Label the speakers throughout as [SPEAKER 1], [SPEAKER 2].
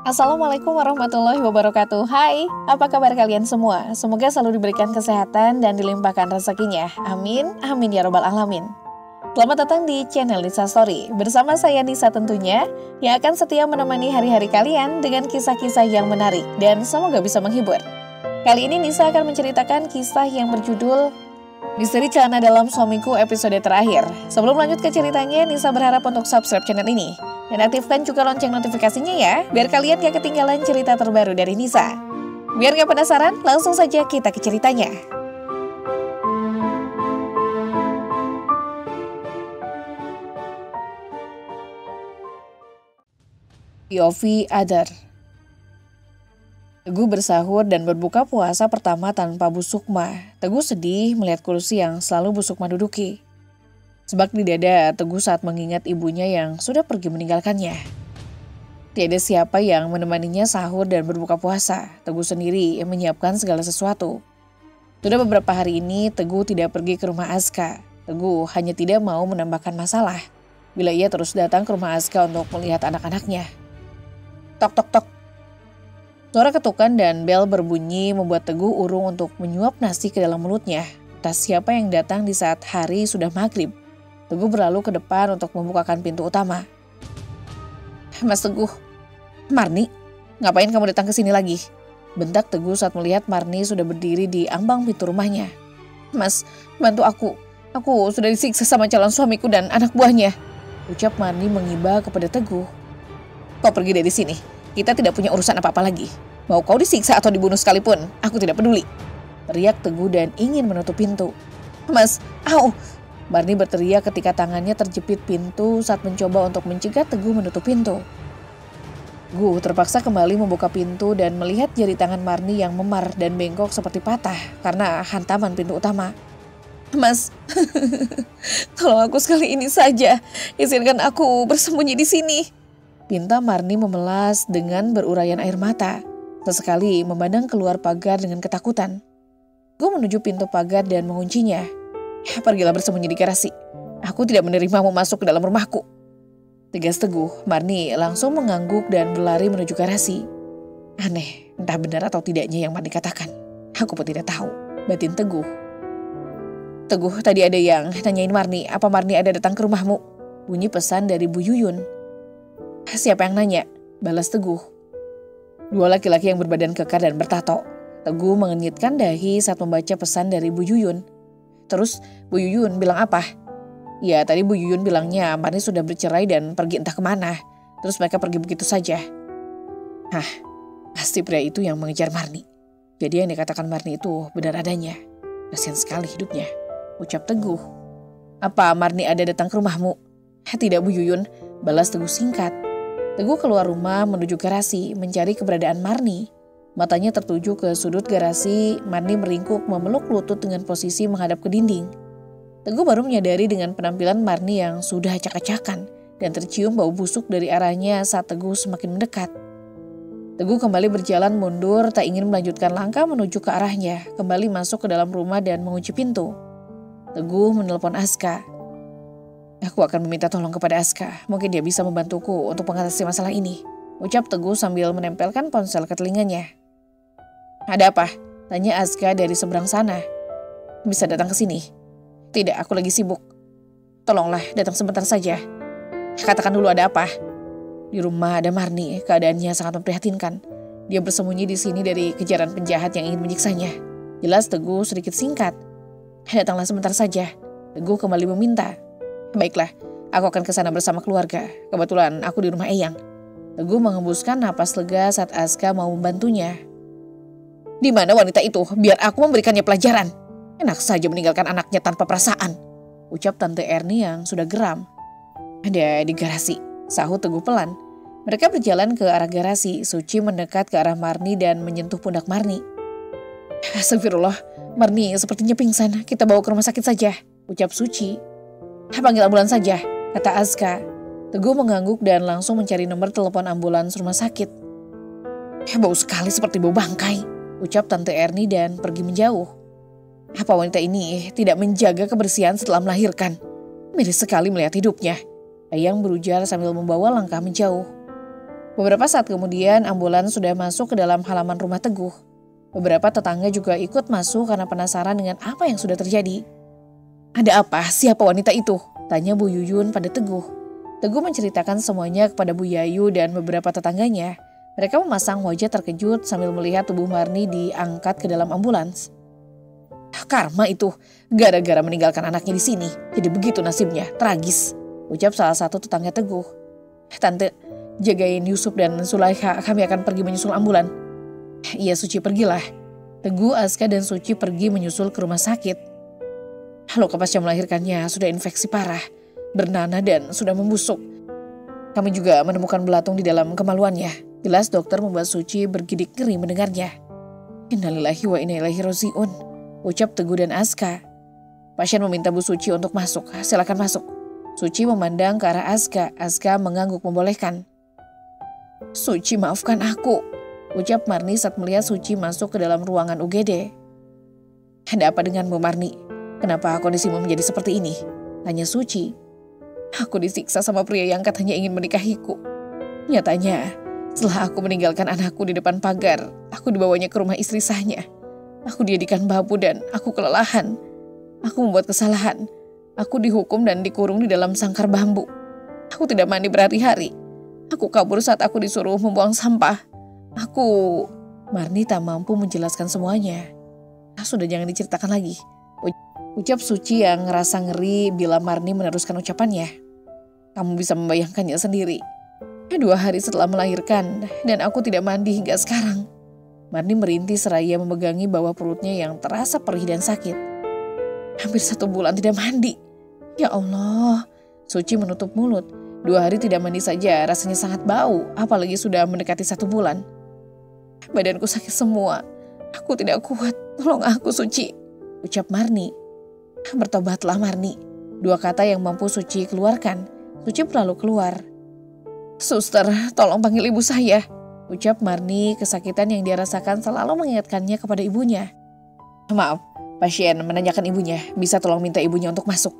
[SPEAKER 1] Assalamualaikum warahmatullahi wabarakatuh. Hai, apa kabar kalian semua? Semoga selalu diberikan kesehatan dan dilimpahkan rezekinya. Amin, amin ya robbal alamin. Selamat datang di channel Nisa Story. Bersama saya Nisa tentunya, yang akan setia menemani hari-hari kalian dengan kisah-kisah yang menarik dan semoga bisa menghibur. Kali ini Nisa akan menceritakan kisah yang berjudul Misteri Celana Dalam Suamiku episode terakhir. Sebelum lanjut ke ceritanya, Nisa berharap untuk subscribe channel ini dan aktifkan juga lonceng notifikasinya ya, biar kalian gak ketinggalan cerita terbaru dari Nisa. Biar gak penasaran, langsung saja kita ke ceritanya. Yofi Adar. Teguh bersahur dan berbuka puasa pertama tanpa Bu Sukma. Teguh sedih melihat kursi yang selalu Bu Sukma duduki. Sebab di dada Teguh saat mengingat ibunya yang sudah pergi meninggalkannya. Tiada siapa yang menemaninya sahur dan berbuka puasa. Teguh sendiri yang menyiapkan segala sesuatu. Sudah beberapa hari ini Teguh tidak pergi ke rumah Aska. Teguh hanya tidak mau menambahkan masalah bila ia terus datang ke rumah Aska untuk melihat anak-anaknya. Tok tok tok. Suara ketukan dan bel berbunyi membuat Teguh urung untuk menyuap nasi ke dalam mulutnya. Entah siapa yang datang di saat hari sudah maghrib. Teguh berlalu ke depan untuk membukakan pintu utama. Mas Teguh, Marni, ngapain kamu datang ke sini lagi? Bentak Teguh saat melihat Marni sudah berdiri di ambang pintu rumahnya. Mas, bantu aku. Aku sudah disiksa sama calon suamiku dan anak buahnya. Ucap Marni mengiba kepada Teguh. Kau pergi dari sini. Kita tidak punya urusan apa-apa lagi. Mau kau disiksa atau dibunuh sekalipun, aku tidak peduli. Teriak Teguh dan ingin menutup pintu. Mas, au! Marni berteriak ketika tangannya terjepit pintu saat mencoba untuk mencegah Teguh menutup pintu. Teguh terpaksa kembali membuka pintu dan melihat jari tangan Marni yang memar dan bengkok seperti patah karena hantaman pintu utama. Mas, tolong aku sekali ini saja. Izinkan aku bersembunyi di sini. Pinta Marni memelas dengan berurayan air mata. Sesekali memandang keluar pagar dengan ketakutan. Gue menuju pintu pagar dan menguncinya. Pergilah bersembunyi di garasi. Aku tidak menerimamu masuk ke dalam rumahku. Tegas Teguh, Marni langsung mengangguk dan berlari menuju garasi. Aneh, entah benar atau tidaknya yang Marni katakan. Aku pun tidak tahu, batin Teguh. Teguh, tadi ada yang nanyain Marni, apa Marni ada datang ke rumahmu? Bunyi pesan dari Bu Yuyun. Siapa yang nanya? Balas Teguh. Dua laki-laki yang berbadan kekar dan bertato. Teguh mengenyitkan dahi saat membaca pesan dari Bu Yuyun. Terus Bu Yuyun bilang apa? Ya tadi Bu Yuyun bilangnya Marni sudah bercerai dan pergi entah kemana. Terus mereka pergi begitu saja. Hah, pasti pria itu yang mengejar Marni. Jadi yang dikatakan Marni itu benar adanya. Kasian sekali hidupnya, ucap Teguh. Apa Marni ada datang ke rumahmu? Tidak Bu Yuyun, balas Teguh singkat. Teguh keluar rumah menuju garasi mencari keberadaan Marni. Matanya tertuju ke sudut garasi, Marni meringkuk memeluk lutut dengan posisi menghadap ke dinding. Teguh baru menyadari dengan penampilan Marni yang sudah acak-acakan dan tercium bau busuk dari arahnya saat Teguh semakin mendekat. Teguh kembali berjalan mundur tak ingin melanjutkan langkah menuju ke arahnya, kembali masuk ke dalam rumah dan mengunci pintu. Teguh menelpon Aska. Aku akan meminta tolong kepada Aska, mungkin dia bisa membantuku untuk mengatasi masalah ini. Ucap Teguh sambil menempelkan ponsel ke telinganya. Ada apa? Tanya Aska dari seberang sana. Bisa datang ke sini? Tidak, aku lagi sibuk. Tolonglah, datang sebentar saja. Katakan dulu ada apa? Di rumah ada Marni, keadaannya sangat memprihatinkan. Dia bersembunyi di sini dari kejaran penjahat yang ingin menyiksanya. Jelas Teguh sedikit singkat. Datanglah sebentar saja. Teguh kembali meminta. Baiklah, aku akan ke sana bersama keluarga. Kebetulan aku di rumah Eyang. Teguh mengembuskan napas lega saat Aska mau membantunya. Di mana wanita itu? Biar aku memberikannya pelajaran. Enak saja meninggalkan anaknya tanpa perasaan. Ucap Tante Erni yang sudah geram. Ada di garasi, sahut Teguh pelan. Mereka berjalan ke arah garasi. Suci mendekat ke arah Marni dan menyentuh pundak Marni. Astagfirullah, Marni sepertinya pingsan. Kita bawa ke rumah sakit saja. Ucap Suci. Panggil ambulans saja, kata Aska. Teguh mengangguk dan langsung mencari nomor telepon ambulans rumah sakit. Bau sekali seperti bau bangkai, ucap Tante Erni dan pergi menjauh. Apa wanita ini tidak menjaga kebersihan setelah melahirkan? Miris sekali melihat hidupnya. Eyang berujar sambil membawa langkah menjauh. Beberapa saat kemudian ambulans sudah masuk ke dalam halaman rumah Teguh. Beberapa tetangga juga ikut masuk karena penasaran dengan apa yang sudah terjadi. "Ada apa? Siapa wanita itu?" tanya Bu Yuyun pada Teguh. Teguh menceritakan semuanya kepada Bu Yayu dan beberapa tetangganya. Mereka memasang wajah terkejut sambil melihat tubuh Marni diangkat ke dalam ambulans. "Karma itu, gara-gara meninggalkan anaknya di sini. Jadi begitu nasibnya, tragis," ucap salah satu tetangga Teguh. "Tante, jagain Yusuf dan Sulaikha, kami akan pergi menyusul ambulan." "Iya Suci, pergilah." Teguh, Aska dan Suci pergi menyusul ke rumah sakit. Luka pasca melahirkannya sudah infeksi parah, bernanah dan sudah membusuk. Kami juga menemukan belatung di dalam kemaluannya. Jelas dokter membuat Suci bergidik ngeri mendengarnya. "Innalillahi wa inna ilaihi raji'un," ucap Teguh dan Aska. Pasien meminta Bu Suci untuk masuk. "Silakan masuk." Suci memandang ke arah Aska. Aska mengangguk membolehkan. "Suci, maafkan aku," ucap Marni saat melihat Suci masuk ke dalam ruangan UGD. "Ada apa denganmu, Marni? Kenapa kondisimu menjadi seperti ini?" tanya Suci. "Aku disiksa sama pria yang katanya ingin menikahiku. Nyatanya, setelah aku meninggalkan anakku di depan pagar, aku dibawanya ke rumah istri sahnya. Aku dijadikan babu dan aku kelelahan. Aku membuat kesalahan. Aku dihukum dan dikurung di dalam sangkar bambu. Aku tidak mandi berhari-hari. Aku kabur saat aku disuruh membuang sampah. Aku..." Marni tak mampu menjelaskan semuanya. "Sudah, jangan diceritakan lagi," ucap Suci yang ngerasa ngeri bila Marni meneruskan ucapannya. "Kamu bisa membayangkannya sendiri. 2 hari setelah melahirkan dan aku tidak mandi hingga sekarang." Marni merintih seraya memegangi bawah perutnya yang terasa perih dan sakit. "Hampir 1 bulan tidak mandi. Ya Allah." Suci menutup mulut. 2 hari tidak mandi saja rasanya sangat bau, apalagi sudah mendekati 1 bulan. "Badanku sakit semua. Aku tidak kuat. Tolong aku, Suci," ucap Marni. "Bertobatlah, Marni." 2 kata yang mampu Suci keluarkan. Suci berlalu keluar. "Suster, tolong panggil ibu saya," ucap Marni. Kesakitan yang dia rasakan selalu mengingatkannya kepada ibunya. "Maaf, pasien menanyakan ibunya. Bisa tolong minta ibunya untuk masuk?"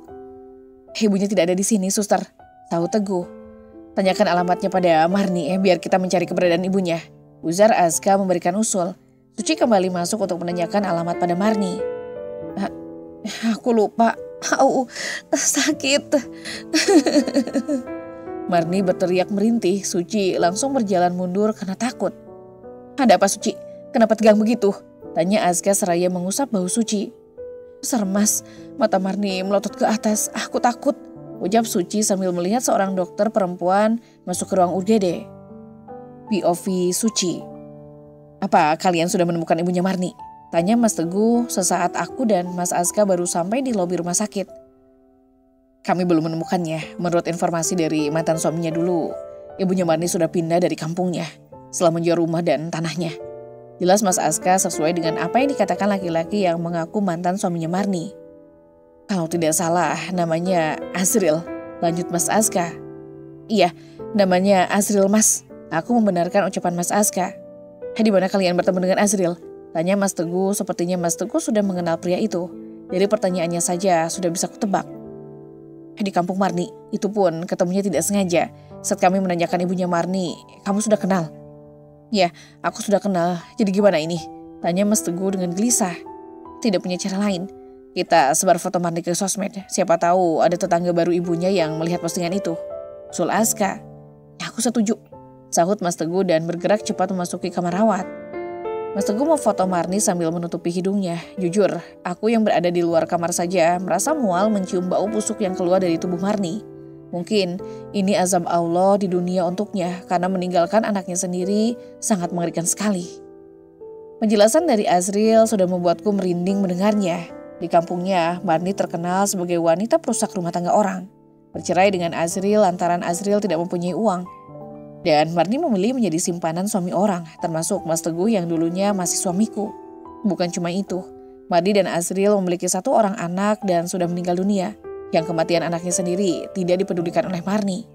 [SPEAKER 1] "Ibunya tidak ada di sini, suster," tahu Teguh. "Tanyakan alamatnya pada Marni biar kita mencari keberadaan ibunya," ujar Aska memberikan usul. Suci kembali masuk untuk menanyakan alamat pada Marni. "Aku lupa. Au, sakit." Marni berteriak merintih. Suci langsung berjalan mundur karena takut. "Ada apa, Suci? Kenapa tegang begitu?" tanya Aska seraya mengusap bahu Suci. "Sermas," mata Marni melotot ke atas. "Aku takut," ucap Suci sambil melihat seorang dokter perempuan masuk ke ruang UGD. POV Suci. "Apa kalian sudah menemukan ibunya Marni?" tanya Mas Teguh sesaat aku dan Mas Aska baru sampai di lobi rumah sakit. "Kami belum menemukannya. Menurut informasi dari mantan suaminya dulu, ibunya Marni sudah pindah dari kampungnya setelah menjual rumah dan tanahnya," jelas Mas Aska sesuai dengan apa yang dikatakan laki-laki yang mengaku mantan suaminya Marni. "Kalau tidak salah namanya Azril," lanjut Mas Aska. "Iya, namanya Azril, Mas." Aku membenarkan ucapan Mas Aska. "Di mana kalian bertemu dengan Azril?" tanya Mas Teguh. Sepertinya Mas Teguh sudah mengenal pria itu. Dari pertanyaannya saja sudah bisa kutebak. "Di kampung Marni, itu pun ketemunya tidak sengaja. Saat kami menanyakan ibunya Marni, kamu sudah kenal?" "Ya, aku sudah kenal. Jadi gimana ini?" tanya Mas Teguh dengan gelisah. "Tidak punya cara lain. Kita sebar foto Marni ke sosmed. Siapa tahu ada tetangga baru ibunya yang melihat postingan itu," usul Aska. "Aku setuju," sahut Mas Teguh dan bergerak cepat memasuki kamar rawat. Mas Teguh memfoto Marni sambil menutupi hidungnya. Jujur, aku yang berada di luar kamar saja merasa mual mencium bau busuk yang keluar dari tubuh Marni. Mungkin ini azab Allah di dunia untuknya karena meninggalkan anaknya sendiri sangat mengerikan sekali. Penjelasan dari Azril sudah membuatku merinding mendengarnya. Di kampungnya, Marni terkenal sebagai wanita perusak rumah tangga orang. Bercerai dengan Azril lantaran Azril tidak mempunyai uang. Dan Marni memilih menjadi simpanan suami orang, termasuk Mas Teguh yang dulunya masih suamiku. Bukan cuma itu, Marni dan Azril memiliki 1 orang anak dan sudah meninggal dunia. Yang kematian anaknya sendiri tidak dipedulikan oleh Marni.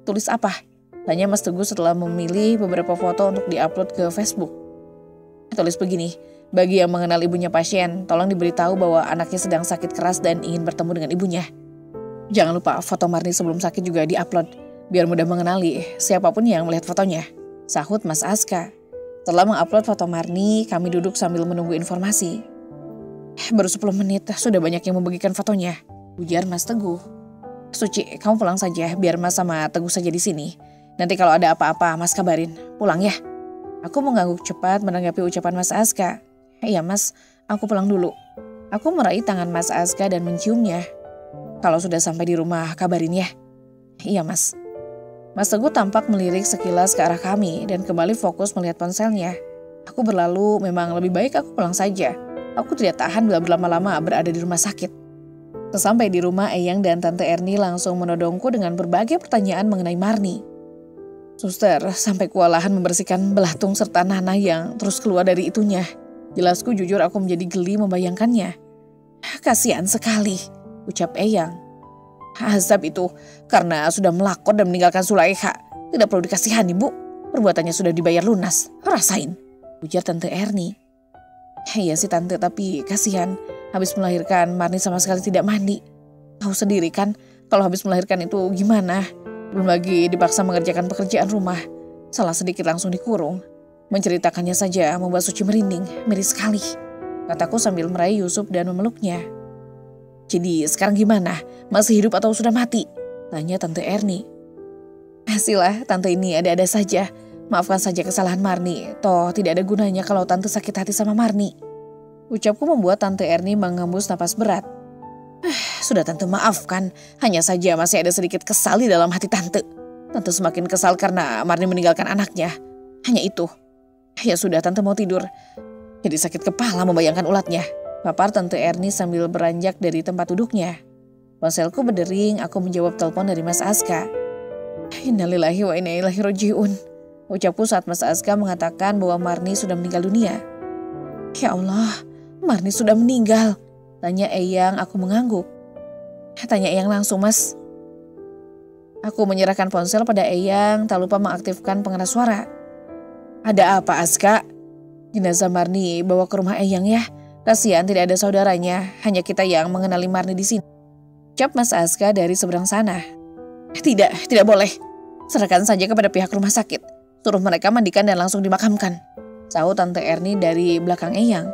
[SPEAKER 1] "Tulis apa?" tanya Mas Teguh setelah memilih beberapa foto untuk diupload ke Facebook. "Tulis begini, bagi yang mengenal ibunya pasien, tolong diberitahu bahwa anaknya sedang sakit keras dan ingin bertemu dengan ibunya. Jangan lupa foto Marni sebelum sakit juga diupload. biar mudah mengenali siapapun yang melihat fotonya, sahut Mas Aska. Setelah mengupload foto Marni, kami duduk sambil menunggu informasi. Baru 10 menit sudah banyak yang membagikan fotonya, ujar Mas Teguh. Suci, kamu pulang saja biar Mas sama Teguh saja di sini. Nanti kalau ada apa-apa Mas kabarin, pulang ya. Aku mengangguk cepat menanggapi ucapan Mas Aska. Iya Mas, aku pulang dulu. Aku meraih tangan Mas Aska dan menciumnya. Kalau sudah sampai di rumah kabarin ya. Iya Mas. Mas Teguh tampak melirik sekilas ke arah kami dan kembali fokus melihat ponselnya. Aku berlalu, memang lebih baik aku pulang saja. Aku tidak tahan bila berlama-lama berada di rumah sakit. Sesampai di rumah, Eyang dan Tante Erni langsung menodongku dengan berbagai pertanyaan mengenai Marni. Suster sampai kewalahan membersihkan belatung serta nanah yang terus keluar dari itunya. Jelasku jujur aku menjadi geli membayangkannya. Kasihan sekali, ucap Eyang. Azab itu karena sudah melakor dan meninggalkan Sulaiha. Tidak perlu dikasihani Bu, perbuatannya sudah dibayar lunas. Rasain, ujar Tante Erni. Iya sih Tante, tapi kasihan. Habis melahirkan, Marni sama sekali tidak mandi. Tahu sendiri kan, kalau habis melahirkan itu gimana? Belum lagi dipaksa mengerjakan pekerjaan rumah. Salah sedikit langsung dikurung. Menceritakannya saja membuat Suci merinding, miris sekali. Kataku sambil meraih Yusuf dan memeluknya. Jadi sekarang gimana? Masih hidup atau sudah mati? Tanya Tante Erni. Hasilnya Tante ini ada-ada saja. Maafkan saja kesalahan Marni. Toh tidak ada gunanya kalau Tante sakit hati sama Marni. Ucapku membuat Tante Erni mengembus napas berat. Sudah Tante maafkan. Hanya saja masih ada sedikit kesal di dalam hati Tante. Tante semakin kesal karena Marni meninggalkan anaknya. Hanya itu. Ya sudah Tante mau tidur. Jadi sakit kepala membayangkan ulatnya. Papar Tante Erni sambil beranjak dari tempat duduknya. Ponselku berdering, aku menjawab telepon dari Mas Aska. Innalillahi wa inna ilaihi raji'un. Ucapku saat Mas Aska mengatakan bahwa Marni sudah meninggal dunia. Ya Allah, Marni sudah meninggal. Tanya Eyang, aku mengangguk. Tanya Eyang langsung Mas. Aku menyerahkan ponsel pada Eyang, tak lupa mengaktifkan pengeras suara. Ada apa Aska? Jenazah Marni bawa ke rumah Eyang ya. Kasihan tidak ada saudaranya, hanya kita yang mengenali Marni di sini. Ucap Mas Aska dari seberang sana. Tidak boleh. Serahkan saja kepada pihak rumah sakit. Suruh mereka mandikan dan langsung dimakamkan. Sahut Tante Erni dari belakang Eyang.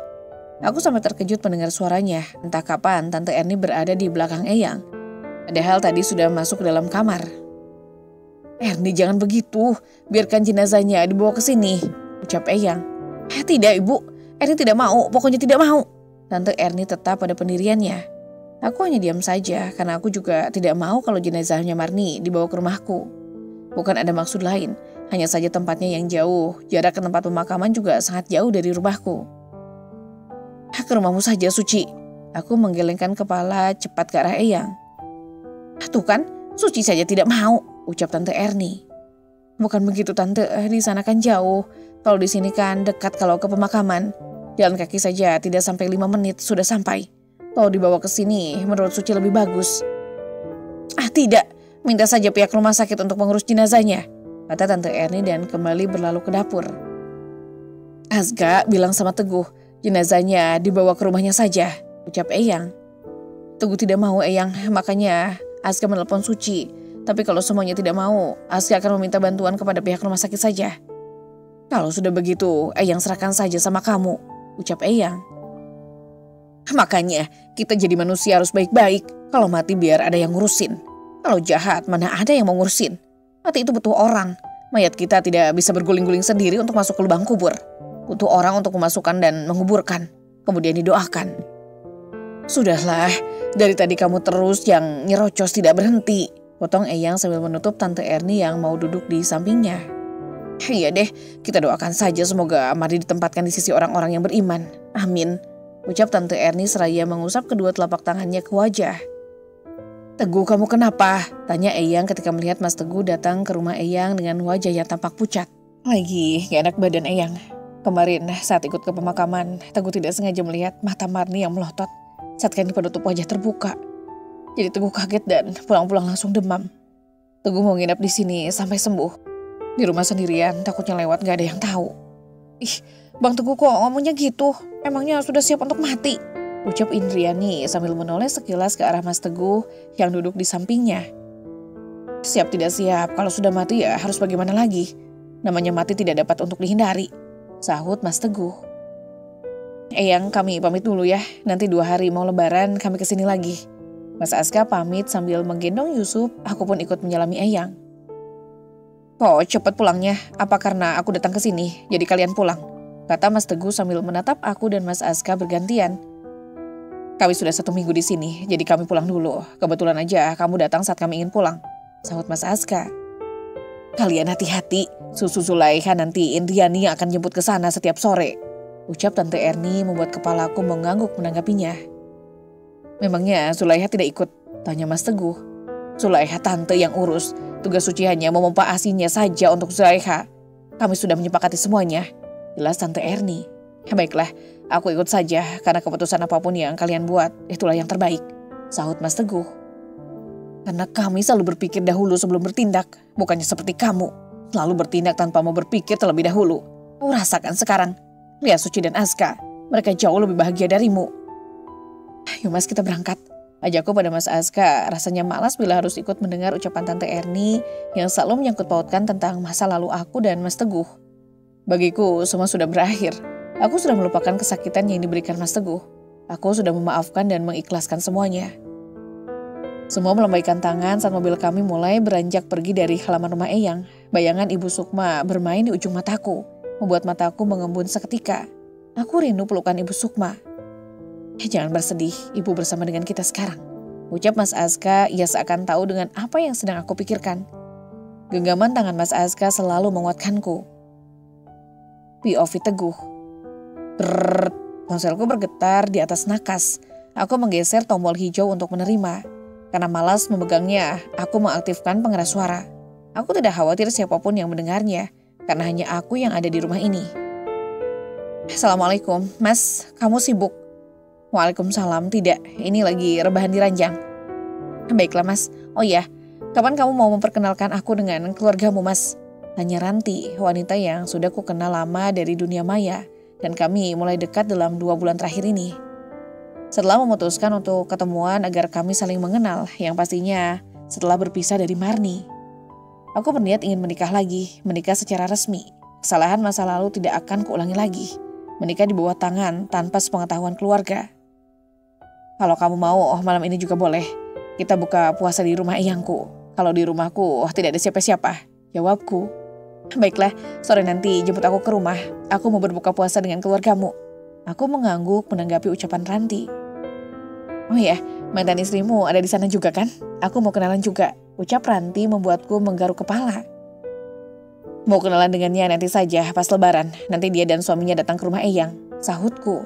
[SPEAKER 1] Aku sampai terkejut mendengar suaranya. Entah kapan Tante Erni berada di belakang Eyang. Padahal tadi sudah masuk ke dalam kamar. Erni jangan begitu. Biarkan jenazahnya dibawa ke sini. Ucap Eyang. Tidak Ibu. Erni tidak mau. Pokoknya tidak mau. Tante Erni tetap pada pendiriannya. Aku hanya diam saja karena aku juga tidak mau kalau jenazahnya Marni dibawa ke rumahku. Bukan ada maksud lain. Hanya saja tempatnya yang jauh. Jarak ke tempat pemakaman juga sangat jauh dari rumahku. Ke rumahmu saja Suci. Aku menggelengkan kepala cepat ke arah Eyang. Tuh kan, Suci saja tidak mau, ucap Tante Erni. Bukan begitu Tante, di sana kan jauh. Kalau di sini kan dekat kalau ke pemakaman. Jalan kaki saja tidak sampai 5 menit sudah sampai. Kalau dibawa ke sini menurut Suci lebih bagus. Tidak, minta saja pihak rumah sakit untuk mengurus jenazahnya, kata Tante Erni dan kembali berlalu ke dapur. Azga bilang sama Teguh, jenazahnya dibawa ke rumahnya saja, ucap Eyang. Teguh tidak mau Eyang, makanya Azga menelpon Suci. Tapi kalau semuanya tidak mau, Azga akan meminta bantuan kepada pihak rumah sakit saja. Kalau sudah begitu, Eyang serahkan saja sama kamu, ucap Eyang. Makanya kita jadi manusia harus baik-baik. Kalau mati biar ada yang ngurusin. Kalau jahat mana ada yang mau ngurusin. Mati itu butuh orang. Mayat kita tidak bisa berguling-guling sendiri untuk masuk ke lubang kubur. Butuh orang untuk memasukkan dan menguburkan. Kemudian didoakan. Sudahlah, dari tadi kamu terus yang nyerocos tidak berhenti. Potong Eyang sambil menutup Tante Erni yang mau duduk di sampingnya. Iya deh, kita doakan saja semoga Marni ditempatkan di sisi orang-orang yang beriman. Amin. Ucap Tante Erni seraya mengusap kedua telapak tangannya ke wajah. Teguh kamu kenapa? Tanya Eyang ketika melihat Mas Teguh datang ke rumah Eyang dengan wajah yang tampak pucat. Lagi gak enak badan Eyang. Kemarin saat ikut ke pemakaman, Teguh tidak sengaja melihat mata Marni yang melotot saat kain penutup wajah terbuka. Jadi Teguh kaget dan pulang-pulang langsung demam. Teguh mau nginap di sini sampai sembuh. Di rumah sendirian, takutnya lewat gak ada yang tahu. Ih, Bang Teguh kok ngomongnya gitu? Emangnya sudah siap untuk mati? Ucap Indriani sambil menoleh sekilas ke arah Mas Teguh yang duduk di sampingnya. Siap tidak siap, kalau sudah mati ya harus bagaimana lagi? Namanya mati tidak dapat untuk dihindari, sahut Mas Teguh. Eyang, kami pamit dulu ya, nanti 2 hari mau lebaran kami kesini lagi. Mas Aska pamit sambil menggendong Yusuf, aku pun ikut menyalami Eyang. Kok cepat pulangnya? Apa karena aku datang ke sini, jadi kalian pulang? Kata Mas Teguh sambil menatap aku dan Mas Aska bergantian. Kami sudah 1 minggu di sini, jadi kami pulang dulu. Kebetulan aja kamu datang saat kami ingin pulang, sahut Mas Aska. Kalian hati-hati, Susu Zulaiha nanti Indriani yang akan jemput ke sana setiap sore, ucap Tante Erni membuat kepalaku mengangguk menanggapinya. Memangnya Zulaiha tidak ikut? Tanya Mas Teguh. Zulaiha tante yang urus, tugas Suci hanya memompa asinya saja untuk Zulaiha. Kami sudah menyepakati semuanya, jelas Tante Erni. Baiklah, aku ikut saja karena keputusan apapun yang kalian buat, itulah yang terbaik, sahut Mas Teguh. Karena kami selalu berpikir dahulu sebelum bertindak, bukannya seperti kamu, selalu bertindak tanpa mau berpikir terlebih dahulu. Kau rasakan sekarang, lihat Suci dan Aska, mereka jauh lebih bahagia darimu. Yuk Mas, kita berangkat. Ajakku pada Mas Aska, rasanya malas bila harus ikut mendengar ucapan Tante Erni yang selalu menyangkut pautkan tentang masa lalu aku dan Mas Teguh. Bagiku semua sudah berakhir. Aku sudah melupakan kesakitan yang diberikan Mas Teguh. Aku sudah memaafkan dan mengikhlaskan semuanya. Semua melambaikan tangan saat mobil kami mulai beranjak pergi dari halaman rumah Eyang. Bayangan Ibu Sukma bermain di ujung mataku, membuat mataku mengembun seketika. Aku rindu pelukan Ibu Sukma. Jangan bersedih, Ibu bersama dengan kita sekarang, ucap Mas Aska. Ia seakan tahu dengan apa yang sedang aku pikirkan. Genggaman tangan Mas Aska selalu menguatkanku. POV Teguh. Brrrr, ponselku bergetar di atas nakas. Aku menggeser tombol hijau untuk menerima. Karena malas memegangnya, aku mengaktifkan pengeras suara. Aku tidak khawatir siapapun yang mendengarnya, karena hanya aku yang ada di rumah ini. Assalamualaikum, Mas, kamu sibuk? Waalaikumsalam, tidak, ini lagi rebahan di ranjang. Baiklah Mas, oh iya, kapan kamu mau memperkenalkan aku dengan keluargamu Mas? Tanya Ranti, wanita yang sudah ku kenal lama dari dunia maya. Dan kami mulai dekat dalam 2 bulan terakhir ini. Setelah memutuskan untuk ketemuan agar kami saling mengenal, yang pastinya setelah berpisah dari Marni. Aku berniat ingin menikah lagi, menikah secara resmi. Kesalahan masa lalu tidak akan kuulangi lagi. Menikah di bawah tangan tanpa sepengetahuan keluarga. Kalau kamu mau, malam ini juga boleh. Kita buka puasa di rumah eyangku. Kalau di rumahku tidak ada siapa-siapa, jawabku. Baiklah, sore nanti jemput aku ke rumah. Aku mau berbuka puasa dengan keluargamu. Aku mengangguk menanggapi ucapan Ranti. Oh iya, mantan istrimu ada di sana juga kan? Aku mau kenalan juga, ucap Ranti membuatku menggaruk kepala. Mau kenalan dengannya nanti saja pas lebaran. Nanti dia dan suaminya datang ke rumah Eyang, sahutku.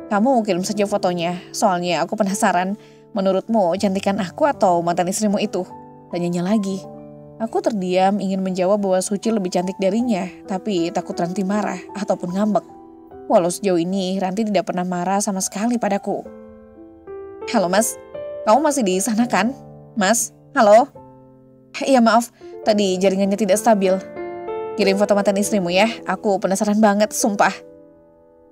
[SPEAKER 1] Kamu mau kirim saja fotonya, soalnya aku penasaran. Menurutmu cantikan aku atau mantan istrimu itu? Tanyanya lagi. Aku terdiam ingin menjawab bahwa Suci lebih cantik darinya, tapi takut Ranti marah ataupun ngambek. Walau sejauh ini Ranti tidak pernah marah sama sekali padaku. Halo Mas, kamu masih di sana kan? Mas, halo? Iya maaf, tadi jaringannya tidak stabil. Kirim foto mantan istrimu ya, aku penasaran banget, sumpah.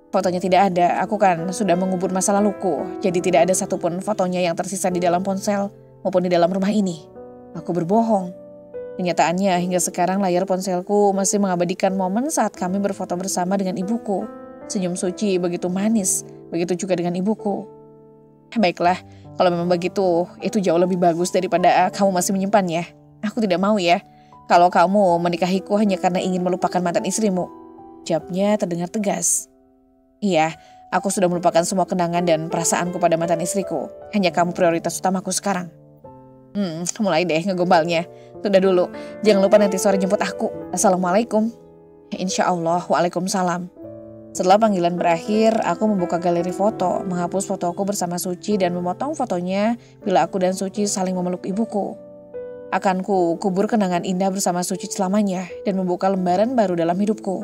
[SPEAKER 1] Fotonya tidak ada, aku kan sudah mengubur masa laluku, jadi tidak ada satupun fotonya yang tersisa di dalam ponsel maupun di dalam rumah ini. Aku berbohong. Kenyataannya hingga sekarang layar ponselku masih mengabadikan momen saat kami berfoto bersama dengan ibuku. Senyum Suci begitu manis, begitu juga dengan ibuku. Baiklah, kalau memang begitu, itu jauh lebih bagus daripada kamu masih menyimpannya. Aku tidak mau ya, kalau kamu menikahiku hanya karena ingin melupakan mantan istrimu. Jawabnya terdengar tegas. Iya, aku sudah melupakan semua kenangan dan perasaanku pada mantan istriku. Hanya kamu prioritas utamaku sekarang. Mulai deh ngegombalnya. Sudah dulu, jangan lupa nanti sore jemput aku. Assalamualaikum. Insya Allah, waalaikumsalam. Setelah panggilan berakhir, aku membuka galeri foto, menghapus fotoku bersama Suci dan memotong fotonya bila aku dan Suci saling memeluk ibuku. Akan ku kubur kenangan indah bersama Suci selamanya dan membuka lembaran baru dalam hidupku.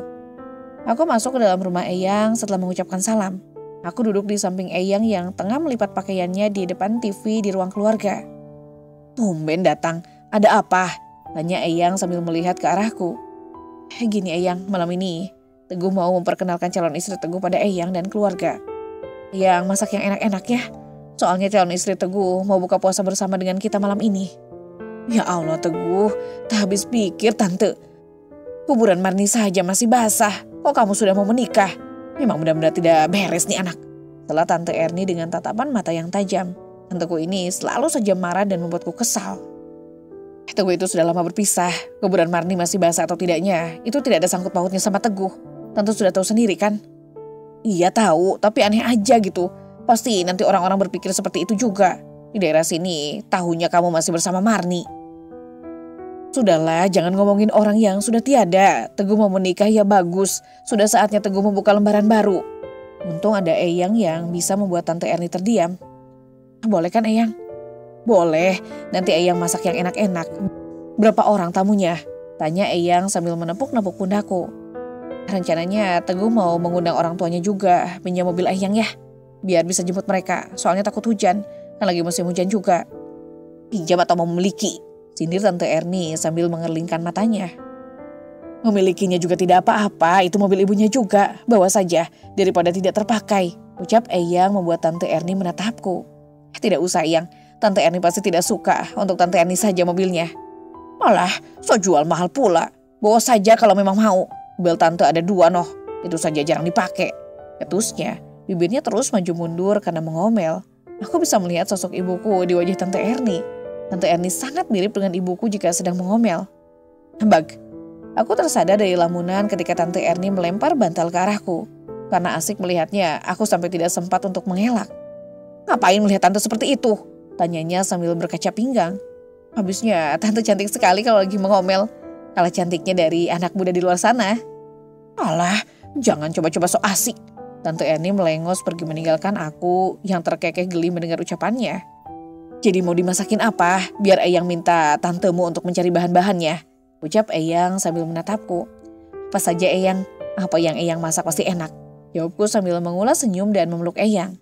[SPEAKER 1] Aku masuk ke dalam rumah Eyang setelah mengucapkan salam. Aku duduk di samping Eyang yang tengah melipat pakaiannya di depan TV di ruang keluarga. Tumben datang, ada apa? Tanya Eyang sambil melihat ke arahku. Gini Eyang, malam ini Teguh mau memperkenalkan calon istri Teguh pada Eyang dan keluarga. Yang masak yang enak-enak ya. Soalnya calon istri Teguh mau buka puasa bersama dengan kita malam ini. Ya Allah Teguh, tak habis pikir Tante. Kuburan Marni saja masih basah, kok kamu sudah mau menikah? Memang benar-benar tidak beres nih anak. Setelah Tante Erni dengan tatapan mata yang tajam. Tanteku ini selalu saja marah dan membuatku kesal. Teguh itu sudah lama berpisah, kuburan Marni masih basah atau tidaknya, itu tidak ada sangkut pautnya sama Teguh. Tante sudah tahu sendiri kan? Iya tahu, tapi aneh aja gitu. Pasti nanti orang-orang berpikir seperti itu juga. Di daerah sini, tahunya kamu masih bersama Marni. Sudahlah, jangan ngomongin orang yang sudah tiada. Teguh mau menikah ya bagus. Sudah saatnya Teguh membuka lembaran baru. Untung ada Eyang yang bisa membuat Tante Erni terdiam. Boleh kan Eyang? Boleh, nanti Eyang masak yang enak-enak. Berapa orang tamunya? Tanya Eyang sambil menepuk-nepuk pundakku. Rencananya Teguh mau mengundang orang tuanya juga, pinjam mobil Eyang ya. Biar bisa jemput mereka, soalnya takut hujan. Kan lagi musim hujan juga. Pinjam atau mau memiliki? Sindir Tante Erni sambil mengerlingkan matanya. Memilikinya juga tidak apa-apa, itu mobil ibunya juga. Bawa saja, daripada tidak terpakai. Ucap Eyang membuat Tante Erni menatapku. Tidak usah Eyang, Tante Erni pasti tidak suka. Untuk Tante Erni saja mobilnya. Malah, so jual mahal pula. Bawa saja kalau memang mau. Mobil Tante ada 2 noh, itu saja jarang dipakai. Ketusnya, bibirnya terus maju mundur karena mengomel. Aku bisa melihat sosok ibuku di wajah Tante Erni. Tante Erni sangat mirip dengan ibuku jika sedang mengomel. Bag, aku tersadar dari lamunan ketika Tante Erni melempar bantal ke arahku. Karena asik melihatnya, aku sampai tidak sempat untuk mengelak. Ngapain melihat Tante seperti itu? Tanyanya sambil berkaca pinggang. Habisnya Tante cantik sekali kalau lagi mengomel. Kalah cantiknya dari anak muda di luar sana. Alah, jangan coba-coba so asik. Tante Erni melengos pergi meninggalkan aku yang terkekeh geli mendengar ucapannya. Jadi mau dimasakin apa? Biar Eyang minta tantemu untuk mencari bahan-bahannya. Ucap Eyang sambil menatapku. Pas saja Eyang, apa yang Eyang masak pasti enak. Jawabku sambil mengulas senyum dan memeluk Eyang.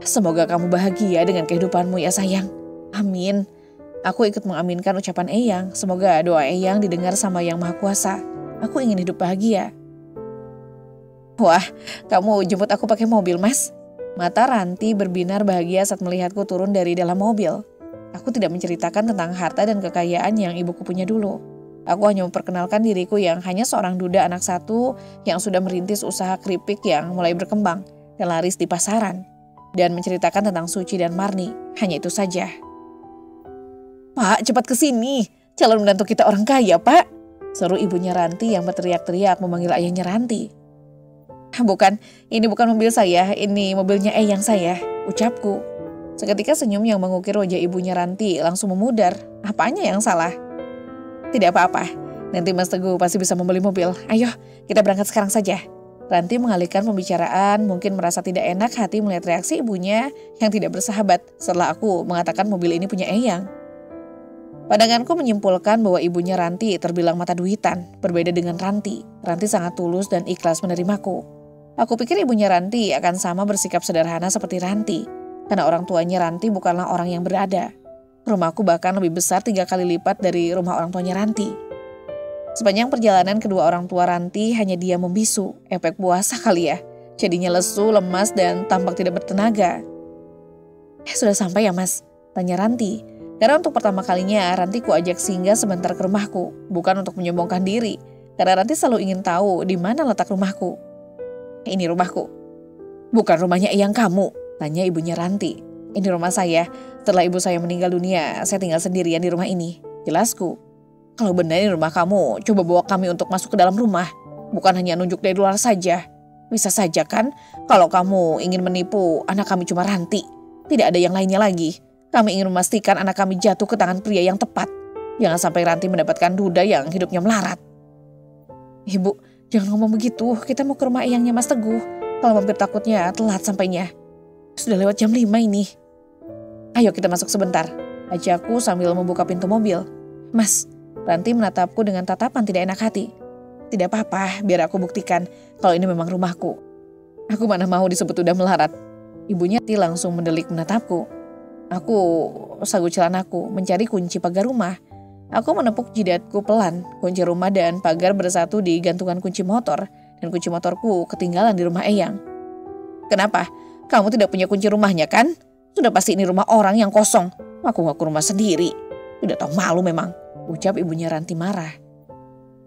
[SPEAKER 1] Semoga kamu bahagia dengan kehidupanmu ya sayang. Amin. Aku ikut mengaminkan ucapan Eyang. Semoga doa Eyang didengar sama Yang Maha Kuasa. Aku ingin hidup bahagia. Wah, kamu jemput aku pakai mobil, Mas? Mata Ranti berbinar bahagia saat melihatku turun dari dalam mobil. Aku tidak menceritakan tentang harta dan kekayaan yang ibuku punya dulu. Aku hanya memperkenalkan diriku yang hanya seorang duda anak satu yang sudah merintis usaha keripik yang mulai berkembang dan laris di pasaran. Dan menceritakan tentang Suci dan Marni, hanya itu saja. Pak, cepat ke sini. Calon menantu kita orang kaya, Pak. Seru ibunya Ranti yang berteriak-teriak memanggil ayahnya Ranti. Bukan, ini bukan mobil saya, ini mobilnya Eyang saya, ucapku. Seketika senyum yang mengukir wajah ibunya Ranti langsung memudar. Apanya yang salah? Tidak apa-apa, nanti Mas Teguh pasti bisa membeli mobil. Ayo, kita berangkat sekarang saja. Ranti mengalihkan pembicaraan, mungkin merasa tidak enak hati melihat reaksi ibunya yang tidak bersahabat setelah aku mengatakan mobil ini punya Eyang. Pandanganku menyimpulkan bahwa ibunya Ranti terbilang mata duitan, berbeda dengan Ranti. Ranti sangat tulus dan ikhlas menerimaku. Aku pikir ibunya Ranti akan sama bersikap sederhana seperti Ranti, karena orang tuanya Ranti bukanlah orang yang berada. Rumahku bahkan lebih besar 3 kali lipat dari rumah orang tuanya Ranti. Sepanjang perjalanan kedua orang tua Ranti hanya dia membisu, efek puasa kali ya. Jadinya lesu, lemas dan tampak tidak bertenaga. Sudah sampai ya Mas? Tanya Ranti. Karena untuk pertama kalinya Ranti ku ajak singgah sebentar ke rumahku, bukan untuk menyombongkan diri. Karena Ranti selalu ingin tahu di mana letak rumahku. Ini rumahku. Bukan rumahnya Eyang kamu, tanya ibunya Ranti. Ini rumah saya. Setelah ibu saya meninggal dunia, saya tinggal sendirian di rumah ini. Jelasku. Kalau benar ini rumah kamu, coba bawa kami untuk masuk ke dalam rumah. Bukan hanya nunjuk dari luar saja. Bisa saja kan, kalau kamu ingin menipu anak kami cuma Ranti. Tidak ada yang lainnya lagi. Kami ingin memastikan anak kami jatuh ke tangan pria yang tepat. Jangan sampai Ranti mendapatkan duda yang hidupnya melarat. Ibu, jangan ngomong begitu, kita mau ke rumah Eyangnya Mas Teguh. Kalau mampir takutnya telat sampainya. Sudah lewat jam 5 ini. Ayo kita masuk sebentar, ajakku sambil membuka pintu mobil. Mas, Ranti menatapku dengan tatapan tidak enak hati. Tidak apa-apa, biar aku buktikan kalau ini memang rumahku. Aku mana mau disebut udah melarat. Ibunya langsung mendelik menatapku. Aku sagu celanaku mencari kunci pagar rumah. Aku menepuk jidatku pelan. Kunci rumah dan pagar bersatu di gantungan kunci motor. Dan kunci motorku ketinggalan di rumah Eyang. Kenapa? Kamu tidak punya kunci rumahnya kan? Sudah pasti ini rumah orang yang kosong. Aku ngaku rumah sendiri. Udah tau malu memang, ucap ibunya Ranti marah.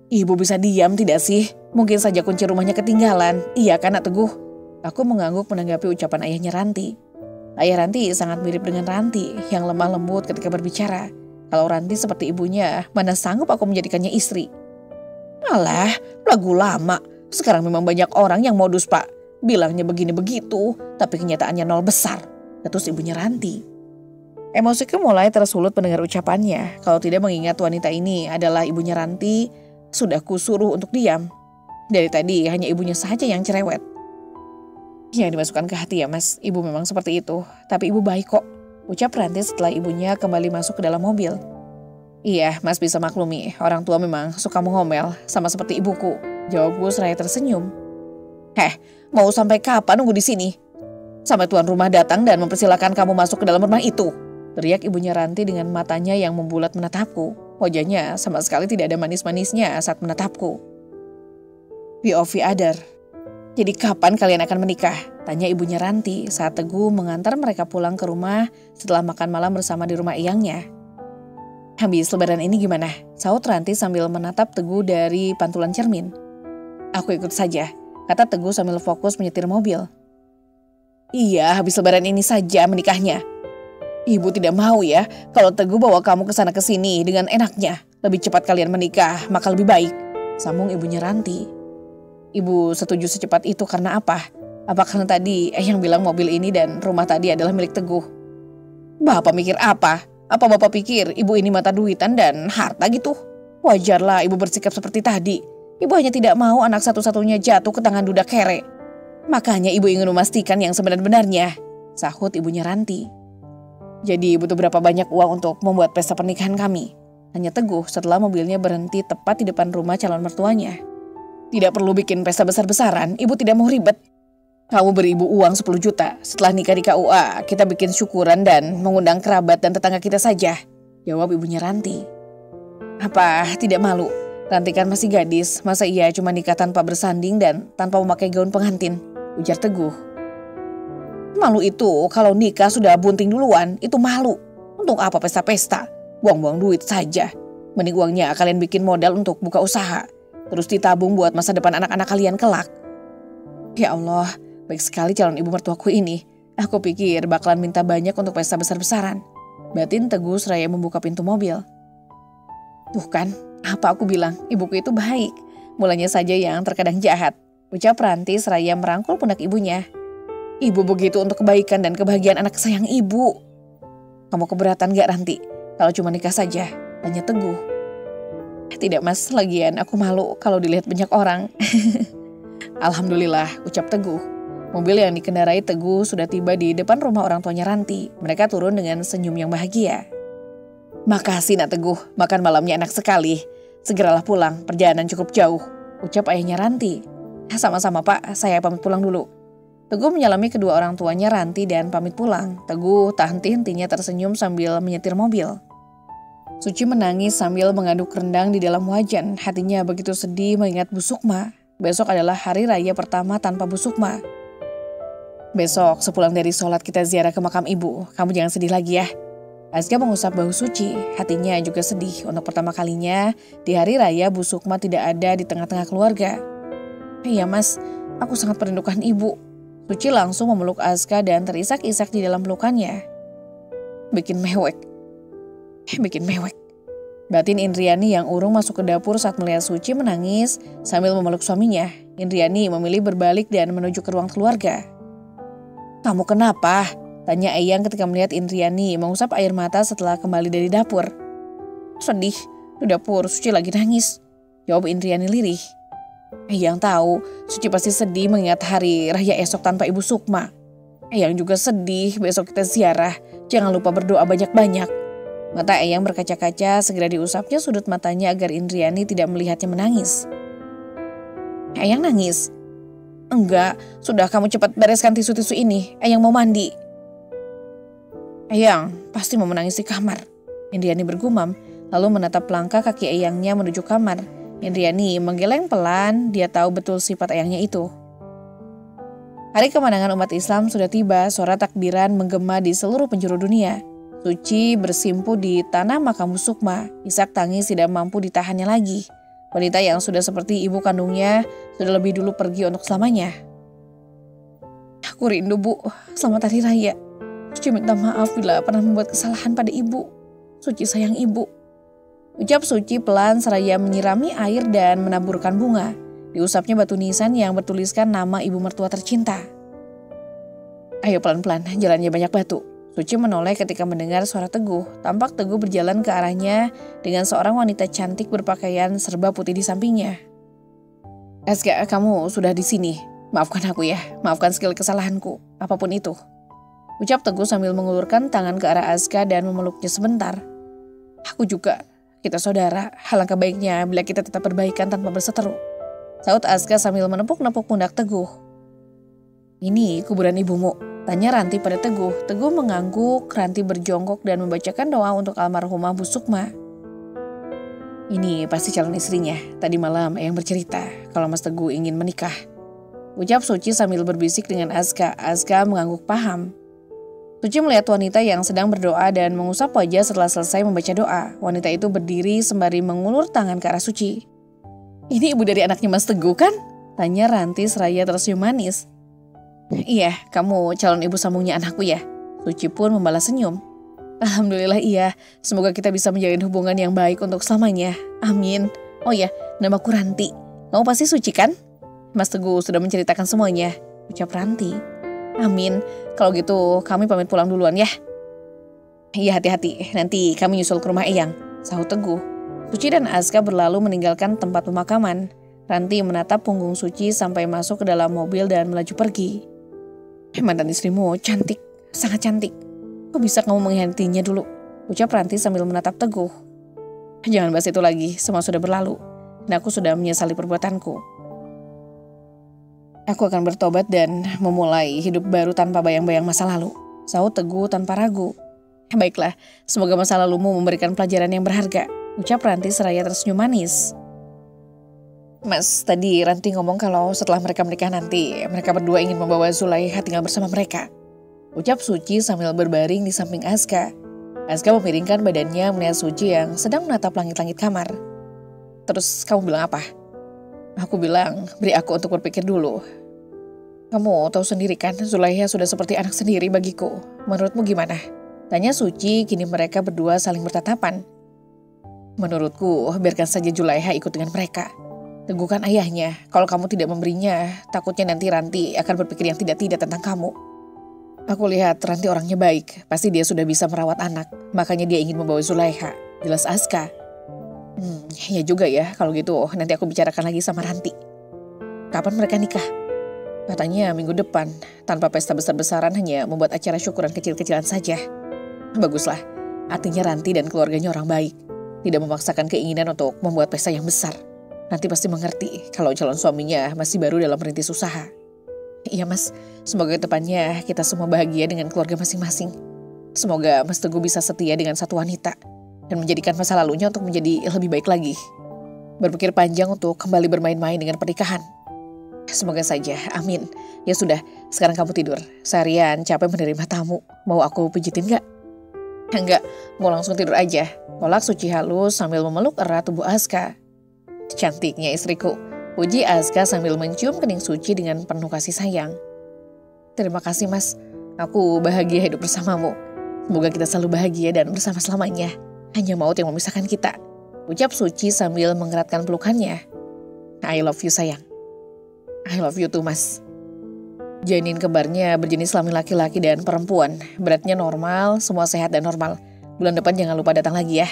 [SPEAKER 1] Ibu bisa diam tidak sih? Mungkin saja kunci rumahnya ketinggalan. Iya kan Nak Teguh? Aku mengangguk menanggapi ucapan ayahnya Ranti. Ayah Ranti sangat mirip dengan Ranti yang lemah lembut ketika berbicara. Kalau Ranti seperti ibunya, mana sanggup aku menjadikannya istri. Alah, lagu lama. Sekarang memang banyak orang yang modus Pak. Bilangnya begini begitu, tapi kenyataannya nol besar. Ketus ibunya Ranti. Emosiku mulai tersulut mendengar ucapannya. Kalau tidak mengingat wanita ini adalah ibunya Ranti, sudah kusuruh untuk diam. Dari tadi hanya ibunya saja yang cerewet. Yang dimasukkan ke hati ya Mas, ibu memang seperti itu. Tapi ibu baik kok, ucap Ranti setelah ibunya kembali masuk ke dalam mobil. Iya, Mas bisa maklumi, orang tua memang suka mengomel, sama seperti ibuku. Jawabku seraya tersenyum. Mau sampai kapan nunggu di sini? Sampai tuan rumah datang dan mempersilahkan kamu masuk ke dalam rumah itu. Teriak ibunya Ranti dengan matanya yang membulat menatapku. Wajahnya sama sekali tidak ada manis-manisnya saat menatapku. POV Other. Jadi kapan kalian akan menikah? Tanya ibunya Ranti saat Teguh mengantar mereka pulang ke rumah setelah makan malam bersama di rumah eyangnya. Habis lebaran ini gimana? Saut Ranti sambil menatap Teguh dari pantulan cermin. Aku ikut saja, kata Teguh sambil fokus menyetir mobil. Iya, habis lebaran ini saja menikahnya. Ibu tidak mau ya, kalau Teguh bawa kamu ke sana ke sini dengan enaknya. Lebih cepat kalian menikah, maka lebih baik. Sambung ibunya Ranti. Ibu setuju secepat itu karena apa? Apa karena tadi yang bilang mobil ini dan rumah tadi adalah milik Teguh? Bapak mikir apa? Apa Bapak pikir ibu ini mata duitan dan harta gitu? Wajarlah ibu bersikap seperti tadi. Ibu hanya tidak mau anak satu-satunya jatuh ke tangan duda kere. Makanya ibu ingin memastikan yang sebenar-benarnya, sahut ibunya Ranti. Jadi butuh berapa banyak uang untuk membuat pesta pernikahan kami? Tanya Teguh setelah mobilnya berhenti tepat di depan rumah calon mertuanya. Tidak perlu bikin pesta besar-besaran, ibu tidak mau ribet. Kamu beri ibu uang 10 juta, setelah nikah di KUA, kita bikin syukuran dan mengundang kerabat dan tetangga kita saja. Jawab ibunya Ranti. Apa tidak malu? Ranti kan masih gadis, masa iya cuma nikah tanpa bersanding dan tanpa memakai gaun pengantin? Ujar Teguh. Malu itu kalau nikah sudah bunting duluan, itu malu. Untuk apa pesta-pesta? Buang-buang duit saja. Mending uangnya kalian bikin modal untuk buka usaha. Terus ditabung buat masa depan anak-anak kalian kelak. Ya Allah, baik sekali calon ibu mertuaku ini. Aku pikir bakalan minta banyak untuk pesta besar-besaran. Batin Teguh seraya membuka pintu mobil. Tuh kan, apa aku bilang, ibuku itu baik. Mulanya saja yang terkadang jahat. Ucap Ranti seraya merangkul pundak ibunya. Ibu begitu untuk kebaikan dan kebahagiaan anak kesayang ibu. Kamu keberatan gak Ranti? Kalau cuma nikah saja, tanya Teguh. Tidak Mas, lagian aku malu kalau dilihat banyak orang. Alhamdulillah, ucap Teguh. Mobil yang dikendarai Teguh sudah tiba di depan rumah orang tuanya Ranti. Mereka turun dengan senyum yang bahagia. Makasih Nak Teguh, makan malamnya enak sekali. Segeralah pulang, perjalanan cukup jauh, ucap ayahnya Ranti. Sama-sama Pak, saya pamit pulang dulu. Teguh menyalami kedua orang tuanya Ranti dan pamit pulang. Teguh tak henti-hentinya tersenyum sambil menyetir mobil. Suci menangis sambil mengaduk rendang di dalam wajan. Hatinya begitu sedih mengingat Bu Sukma. Besok adalah hari raya pertama tanpa Bu Sukma. Besok sepulang dari sholat kita ziarah ke makam ibu. Kamu jangan sedih lagi ya. Azka mengusap bahu Suci. Hatinya juga sedih untuk pertama kalinya di hari raya Bu Sukma tidak ada di tengah-tengah keluarga. Iya Mas, aku sangat merindukan ibu. Suci langsung memeluk Azka dan terisak-isak di dalam pelukannya. Bikin mewek. Batin Indriani yang urung masuk ke dapur saat melihat Suci menangis sambil memeluk suaminya. Indriani memilih berbalik dan menuju ke ruang keluarga. Kamu kenapa? Tanya Eyang ketika melihat Indriani mengusap air mata setelah kembali dari dapur. Sedih, di dapur Suci lagi nangis. Jawab Indriani lirih. Eyang tahu Suci pasti sedih mengingat hari raya esok tanpa Ibu Sukma. Eyang juga sedih besok kita ziarah. Jangan lupa berdoa banyak-banyak. Mata Eyang berkaca-kaca, segera diusapnya sudut matanya agar Indriani tidak melihatnya menangis. Eyang nangis? Enggak, sudah kamu cepat bereskan tisu-tisu ini. Eyang mau mandi. Eyang pasti mau menangis di kamar. Indriani bergumam, lalu menatap langkah kaki Eyangnya menuju kamar. Indriani menggeleng pelan, dia tahu betul sifat Eyangnya itu. Hari kemenangan umat Islam sudah tiba, suara takbiran menggema di seluruh penjuru dunia. Suci bersimpu di tanah makam Bu Sukma. Isak tangis tidak mampu ditahannya lagi. Wanita yang sudah seperti ibu kandungnya sudah lebih dulu pergi untuk selamanya. Aku rindu Bu, selamat hari raya. Suci minta maaf bila pernah membuat kesalahan pada ibu. Suci sayang ibu. Ucap Suci pelan seraya menyirami air dan menaburkan bunga. Diusapnya batu nisan yang bertuliskan nama ibu mertua tercinta. Ayo pelan-pelan, jalannya banyak batu. Suci menoleh ketika mendengar suara Teguh. Tampak Teguh berjalan ke arahnya dengan seorang wanita cantik berpakaian serba putih di sampingnya. Azka, kamu sudah di sini. Maafkan aku ya, maafkan segala kesalahanku, apapun itu. Ucap Teguh sambil mengulurkan tangan ke arah Azka dan memeluknya sebentar. Aku juga, kita saudara, alangkah baiknya bila kita tetap berbaikan tanpa berseteru. Saut Azka sambil menepuk-nepuk pundak Teguh. Ini kuburan ibumu, tanya Ranti pada Teguh. Teguh mengangguk, Ranti berjongkok dan membacakan doa untuk almarhumah Bu Sukma. Ini pasti calon istrinya. Tadi malam Eyang bercerita kalau Mas Teguh ingin menikah. Ucap Suci sambil berbisik dengan Azka. Azka mengangguk paham. Suci melihat wanita yang sedang berdoa dan mengusap wajah setelah selesai membaca doa. Wanita itu berdiri sembari mengulur tangan ke arah Suci. Ini ibu dari anaknya Mas Teguh kan? Tanya Ranti seraya tersenyum manis. Iya, kamu calon ibu sambungnya anakku ya. Suci pun membalas senyum. Alhamdulillah iya, semoga kita bisa menjalin hubungan yang baik untuk selamanya. Amin. Oh ya, namaku Ranti. Kamu pasti Suci kan? Mas Teguh sudah menceritakan semuanya. Ucap Ranti. Amin. Kalau gitu kami pamit pulang duluan ya. Iya hati-hati, nanti kami nyusul ke rumah Eyang. Sahut Teguh. Suci dan Azka berlalu meninggalkan tempat pemakaman. Ranti menatap punggung Suci sampai masuk ke dalam mobil dan melaju pergi. Mantan istrimu cantik, sangat cantik. Kok bisa kamu mengkhianatinya dulu? Ucap Ranti sambil menatap Teguh. Jangan bahas itu lagi, semua sudah berlalu. Dan aku sudah menyesali perbuatanku. Aku akan bertobat dan memulai hidup baru tanpa bayang-bayang masa lalu. Sahut Teguh tanpa ragu. Baiklah, semoga masa lalumu memberikan pelajaran yang berharga. Ucap Ranti seraya tersenyum manis. Mas, tadi Ranti ngomong kalau setelah mereka menikah nanti, mereka berdua ingin membawa Zulaiha tinggal bersama mereka. Ucap Suci sambil berbaring di samping Azka. Azka memiringkan badannya melihat Suci yang sedang menatap langit-langit kamar. Terus kamu bilang apa? Aku bilang, beri aku untuk berpikir dulu. Kamu tahu sendiri kan, Zulaiha sudah seperti anak sendiri bagiku. Menurutmu gimana? Tanya Suci, kini mereka berdua saling bertatapan. Menurutku, biarkan saja Zulaiha ikut dengan mereka. Teguhkan ayahnya, kalau kamu tidak memberinya, takutnya nanti Ranti akan berpikir yang tidak-tidak tentang kamu. Aku lihat Ranti orangnya baik, pasti dia sudah bisa merawat anak, makanya dia ingin membawa Zulaiha. Jelas Azka. Ya juga ya, kalau gitu nanti aku bicarakan lagi sama Ranti. Kapan mereka nikah? Katanya minggu depan, tanpa pesta besar-besaran, hanya membuat acara syukuran kecil-kecilan saja. Baguslah, artinya Ranti dan keluarganya orang baik, tidak memaksakan keinginan untuk membuat pesta yang besar. Nanti pasti mengerti kalau calon suaminya masih baru dalam merintis usaha. Iya mas, semoga ke depannya kita semua bahagia dengan keluarga masing-masing. Semoga Mas Teguh bisa setia dengan satu wanita dan menjadikan masa lalunya untuk menjadi lebih baik lagi. Berpikir panjang untuk kembali bermain-main dengan pernikahan. Semoga saja, amin. Ya sudah, sekarang kamu tidur. Seharian capek menerima tamu. Mau aku pijitin gak? Enggak, mau langsung tidur aja. Tolak Suci halus sambil memeluk erat tubuh Azka. Cantiknya istriku, puji Azka sambil mencium kening Suci dengan penuh kasih sayang. Terima kasih mas, aku bahagia hidup bersamamu. Semoga kita selalu bahagia dan bersama selamanya. Hanya maut yang memisahkan kita. Ucap Suci sambil mengeratkan pelukannya. I love you sayang. I love you too mas. Janin kembarnya berjenis kelamin laki-laki dan perempuan. Beratnya normal, semua sehat dan normal. Bulan depan jangan lupa datang lagi ya.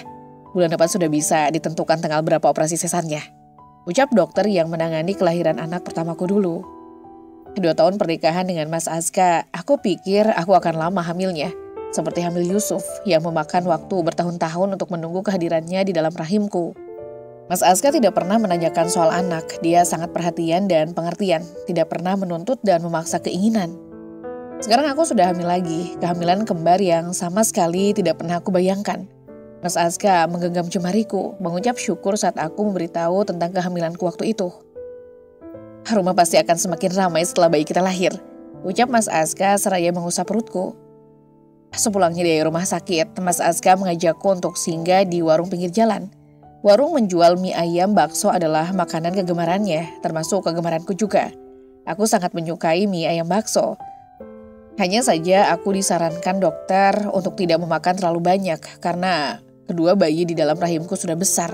[SPEAKER 1] Bulan depan sudah bisa ditentukan tanggal berapa operasi sesarnya. Ucap dokter yang menangani kelahiran anak pertamaku dulu. 2 tahun pernikahan dengan Mas Azka, aku pikir aku akan lama hamilnya. Seperti hamil Yusuf yang memakan waktu bertahun-tahun untuk menunggu kehadirannya di dalam rahimku. Mas Azka tidak pernah menanyakan soal anak. Dia sangat perhatian dan pengertian. Tidak pernah menuntut dan memaksa keinginan. Sekarang aku sudah hamil lagi. Kehamilan kembar yang sama sekali tidak pernah aku bayangkan. Mas Azka menggenggam jemariku, mengucap syukur saat aku memberitahu tentang kehamilanku waktu itu. Rumah pasti akan semakin ramai setelah bayi kita lahir. Ucap Mas Azka seraya mengusap perutku. Sepulangnya dari rumah sakit, Mas Aska mengajakku untuk singgah di warung pinggir jalan. Warung menjual mie ayam bakso adalah makanan kegemarannya, termasuk kegemaranku juga. Aku sangat menyukai mie ayam bakso. Hanya saja aku disarankan dokter untuk tidak memakan terlalu banyak karena kedua bayi di dalam rahimku sudah besar.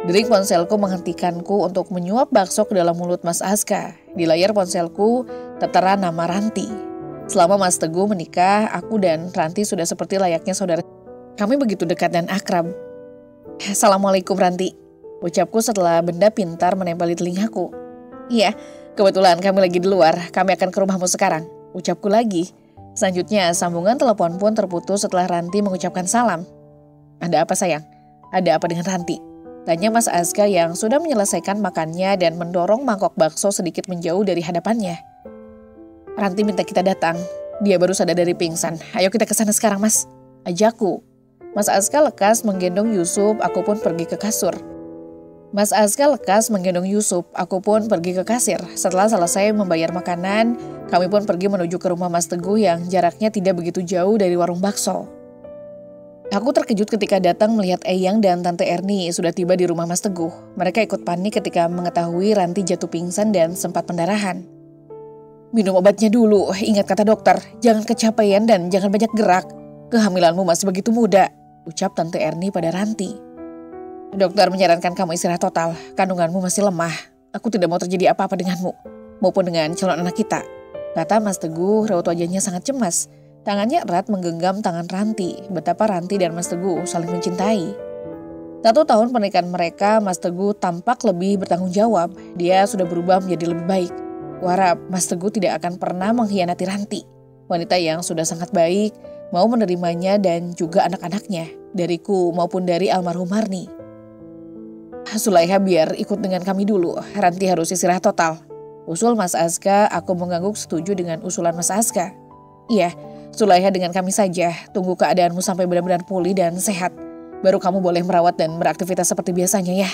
[SPEAKER 1] Dering ponselku menghentikanku untuk menyuap bakso ke dalam mulut Mas Aska. Di layar ponselku tertera nama Ranti. Selama Mas Teguh menikah, aku dan Ranti sudah seperti layaknya saudara. Kami begitu dekat dan akrab. Assalamualaikum Ranti, ucapku setelah benda pintar menempel di telingaku. Iya, kebetulan kami lagi di luar, kami akan ke rumahmu sekarang, ucapku lagi. Selanjutnya sambungan telepon pun terputus setelah Ranti mengucapkan salam. Ada apa sayang? Ada apa dengan Ranti? Tanya Mas Aska yang sudah menyelesaikan makannya dan mendorong mangkok bakso sedikit menjauh dari hadapannya. Ranti minta kita datang. Dia baru sadar dari pingsan. Ayo kita ke sana sekarang, Mas. Ajakku. Mas Aska lekas menggendong Yusuf, aku pun pergi ke kasur. Aku pun pergi ke kasir. Setelah selesai membayar makanan, kami pun pergi menuju ke rumah Mas Teguh yang jaraknya tidak begitu jauh dari warung bakso. Aku terkejut ketika datang melihat Eyang dan Tante Erni sudah tiba di rumah Mas Teguh. Mereka ikut panik ketika mengetahui Ranti jatuh pingsan dan sempat pendarahan. Minum obatnya dulu, ingat kata dokter, jangan kecapean dan jangan banyak gerak. Kehamilanmu masih begitu muda, ucap Tante Erni pada Ranti. Dokter menyarankan kamu istirahat total, kandunganmu masih lemah. Aku tidak mau terjadi apa-apa denganmu, maupun dengan calon anak kita, kata Mas Teguh. Raut wajahnya sangat cemas. Tangannya erat menggenggam tangan Ranti. Betapa Ranti dan Mas Teguh saling mencintai. 1 tahun pernikahan mereka, Mas Teguh tampak lebih bertanggung jawab. Dia sudah berubah menjadi lebih baik. Kuharap Mas Teguh tidak akan pernah mengkhianati Ranti. Wanita yang sudah sangat baik, mau menerimanya dan juga anak-anaknya, dariku maupun dari almarhum Marni. Sulaiha biar ikut dengan kami dulu, Ranti harus istirahat total. Usul Mas Aska, aku mengangguk setuju dengan usulan Mas Aska. Iya, Sulaiha dengan kami saja, tunggu keadaanmu sampai benar-benar pulih dan sehat. Baru kamu boleh merawat dan beraktivitas seperti biasanya ya.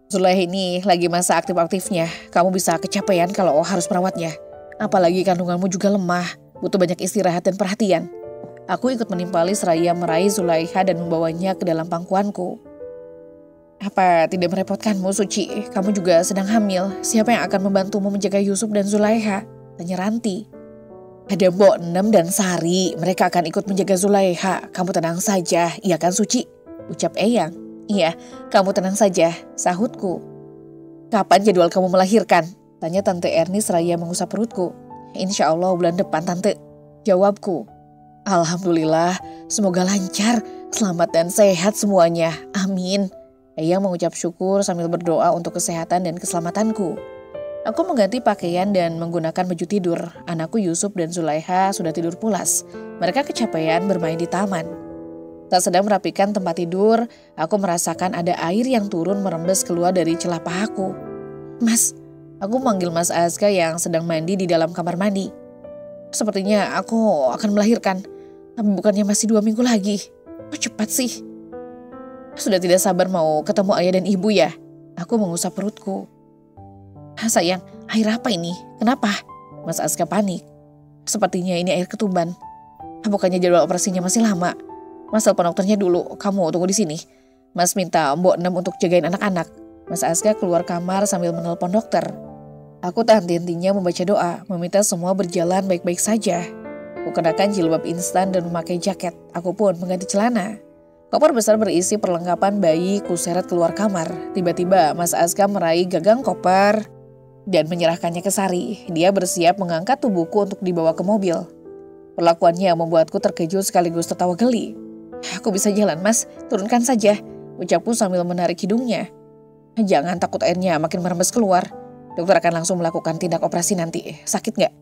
[SPEAKER 1] Sulaiha ini lagi masa aktif-aktifnya, kamu bisa kecapean kalau harus merawatnya. Apalagi kandunganmu juga lemah, butuh banyak istirahat dan perhatian. Aku ikut menimpali seraya meraih Sulaiha dan membawanya ke dalam pangkuanku. Apa tidak merepotkanmu, Suci? Kamu juga sedang hamil, siapa yang akan membantumu menjaga Yusuf dan Sulaiha? Tanya Ranti. Ada Mbok Nem dan Sari, mereka akan ikut menjaga Sulaiha. Kamu tenang saja, iya kan Suci? Ucap Eyang. Iya, kamu tenang saja, sahutku. Kapan jadwal kamu melahirkan? Tanya Tante Erni seraya mengusap perutku. Insya Allah bulan depan, Tante, jawabku. Alhamdulillah, semoga lancar, selamat dan sehat semuanya, amin. Eyang mengucap syukur sambil berdoa untuk kesehatan dan keselamatanku. Aku mengganti pakaian dan menggunakan baju tidur. Anakku Yusuf dan Sulaiha sudah tidur pulas. Mereka kecapean bermain di taman. Tak sedang merapikan tempat tidur, aku merasakan ada air yang turun merembes keluar dari celah pahaku. Mas, aku memanggil Mas Aska yang sedang mandi di dalam kamar mandi. Sepertinya aku akan melahirkan, tapi bukannya masih 2 minggu lagi. Kok cepat sih? Sudah tidak sabar mau ketemu ayah dan ibu ya? Aku mengusap perutku. Sayang, air apa ini? Kenapa? Mas Aska panik. Sepertinya ini air ketumban. Bukannya jadwal operasinya masih lama? Mas telepon dokternya dulu, kamu tunggu di sini. Mas minta Mbok Nem untuk jagain anak-anak. Mas Aska keluar kamar sambil menelpon dokter. Aku tak henti-hentinya membaca doa, meminta semua berjalan baik-baik saja. Aku kenakan jilbab instan dan memakai jaket. Aku pun mengganti celana. Koper besar berisi perlengkapan bayi kuseret keluar kamar. Tiba-tiba Mas Aska meraih gagang koper dan menyerahkannya ke Sari. Dia bersiap mengangkat tubuhku untuk dibawa ke mobil. Perlakuannya membuatku terkejut sekaligus tertawa geli. Aku bisa jalan, Mas, turunkan saja, ucapku sambil menarik hidungnya. Jangan, takut airnya makin merembes keluar. Dokter akan langsung melakukan tindak operasi nanti. Sakit nggak?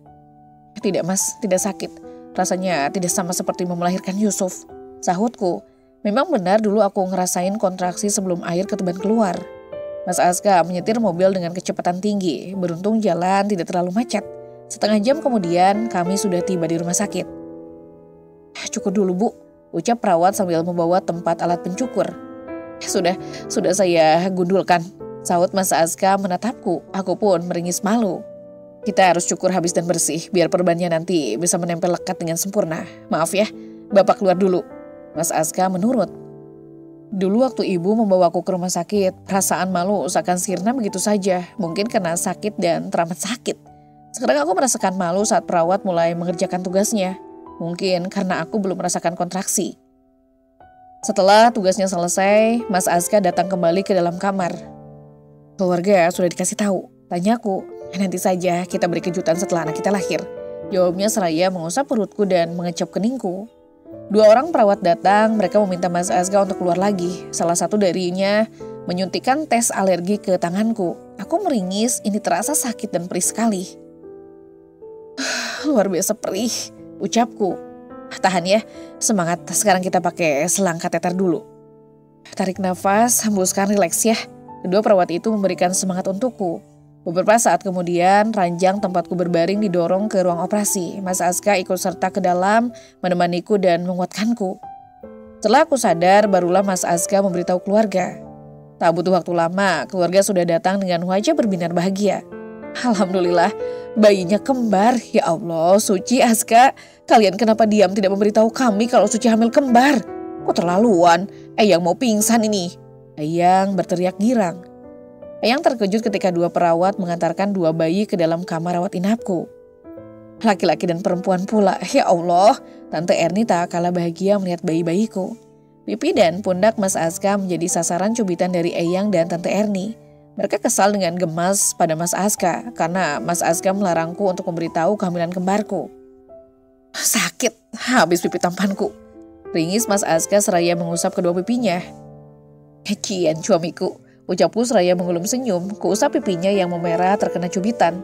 [SPEAKER 1] Tidak, Mas, tidak sakit. Rasanya tidak sama seperti melahirkan Yusuf, sahutku. Memang benar dulu aku ngerasain kontraksi sebelum air ketuban keluar. Mas Aska menyetir mobil dengan kecepatan tinggi. Beruntung jalan tidak terlalu macet. Setengah jam kemudian kami sudah tiba di rumah sakit. Cukur dulu, Bu, ucap perawat sambil membawa tempat alat pencukur. Sudah saya gundulkan, sahut Mas Aska menatapku. Aku pun meringis malu. Kita harus cukur habis dan bersih, biar perbannya nanti bisa menempel lekat dengan sempurna. Maaf ya, Bapak keluar dulu. Mas Aska menurut. Dulu waktu ibu membawaku ke rumah sakit, perasaan malu seakan sirna begitu saja. Mungkin karena sakit dan teramat sakit. Sekarang aku merasakan malu saat perawat mulai mengerjakan tugasnya. Mungkin karena aku belum merasakan kontraksi. Setelah tugasnya selesai, Mas Aska datang kembali ke dalam kamar. Keluarga sudah dikasih tahu, tanyaku. Nanti saja kita beri kejutan setelah anak kita lahir. Jawabnya seraya mengusap perutku dan mengecap keningku. 2 orang perawat datang, mereka meminta Mas Aska untuk keluar lagi. Salah satu darinya menyuntikkan tes alergi ke tanganku. Aku meringis, ini terasa sakit dan perih sekali. Luar biasa perih, ucapku. Tahan ya, semangat. Sekarang kita pakai selang kateter dulu. Tarik nafas, hembuskan, rileks ya. Kedua perawat itu memberikan semangat untukku. Beberapa saat kemudian, ranjang tempatku berbaring didorong ke ruang operasi. Mas Aska ikut serta ke dalam, menemaniku dan menguatkanku. Setelah aku sadar, barulah Mas Aska memberitahu keluarga. Tak butuh waktu lama, keluarga sudah datang dengan wajah berbinar bahagia. Alhamdulillah, bayinya kembar. Ya Allah, Suci, Aska, kalian kenapa diam tidak memberitahu kami kalau Suci hamil kembar? Kok terlaluan, Eyang mau pingsan ini. Eyang berteriak girang. Eyang terkejut ketika 2 perawat mengantarkan 2 bayi ke dalam kamar rawat inapku. Laki-laki dan perempuan pula. Ya Allah, Tante Erni tak kalah bahagia melihat bayi-bayiku. Pipi dan pundak Mas Aska menjadi sasaran cubitan dari Eyang dan Tante Erni. Mereka kesal dengan gemas pada Mas Aska karena Mas Aska melarangku untuk memberitahu kehamilan kembarku. Sakit, habis pipi tampanku. Ringis Mas Aska seraya mengusap kedua pipinya. Kian suamiku, ucapku seraya mengulum senyum, kuusap pipinya yang memerah terkena cubitan.